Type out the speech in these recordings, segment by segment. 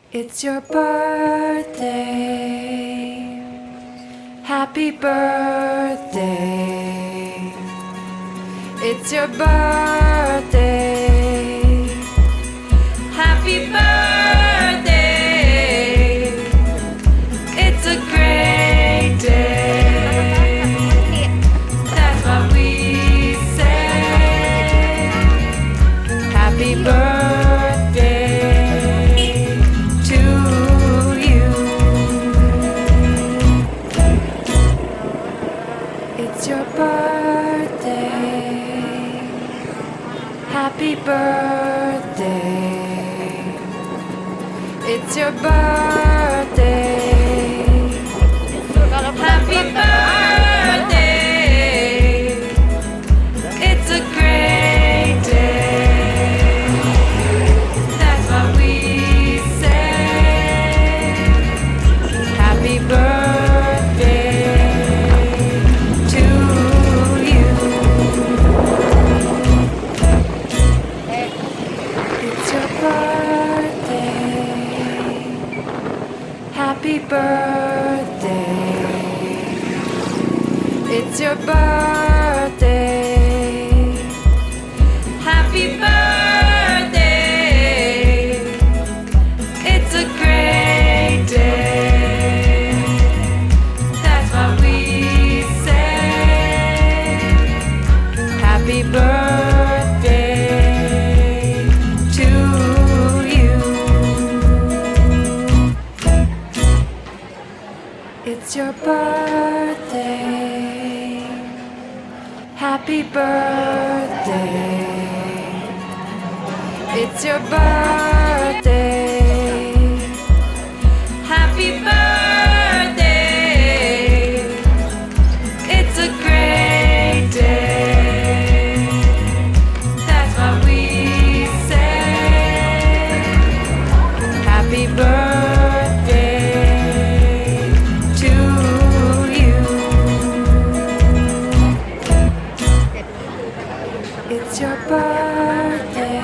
It's your birthday. Happy birthday. It's your birthday. Happy birthday. It's a great day. That's what we say. Happy birthday. Happy birthday. It's your birthday. Happy birthday. It's a great day. That's what we say. Happy birthday to you. It's your birthday. Happy birthday. It's your birthday. Happy birthday. It's a great day. That's what we say. Happy birthday to you. It's your birthday. Happy birthday. It's your birthday. Happy birthday. It's a great day. That's what we say. Happy birthday to you. It's your birthday.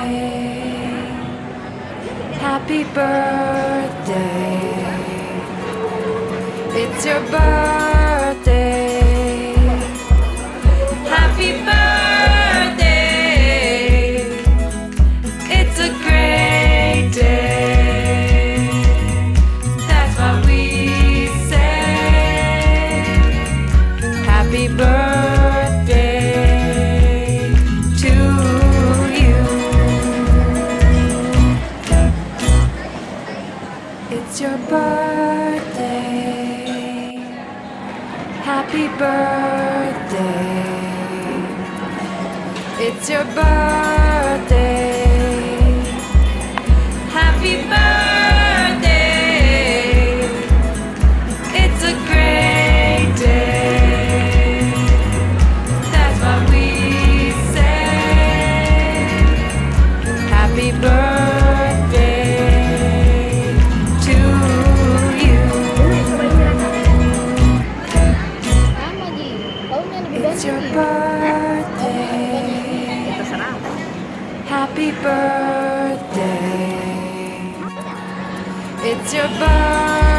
Happy birthday. It's your birthday. Happy birthday. It's a great day. That's what we say. Happy birthday to you. It's your birthday. Happy birthday. It's your birthday. Happy birthday. It's a great day. That's what we say. Happy birthday to you. It's your birthday. Happy birthday. It's your birthday.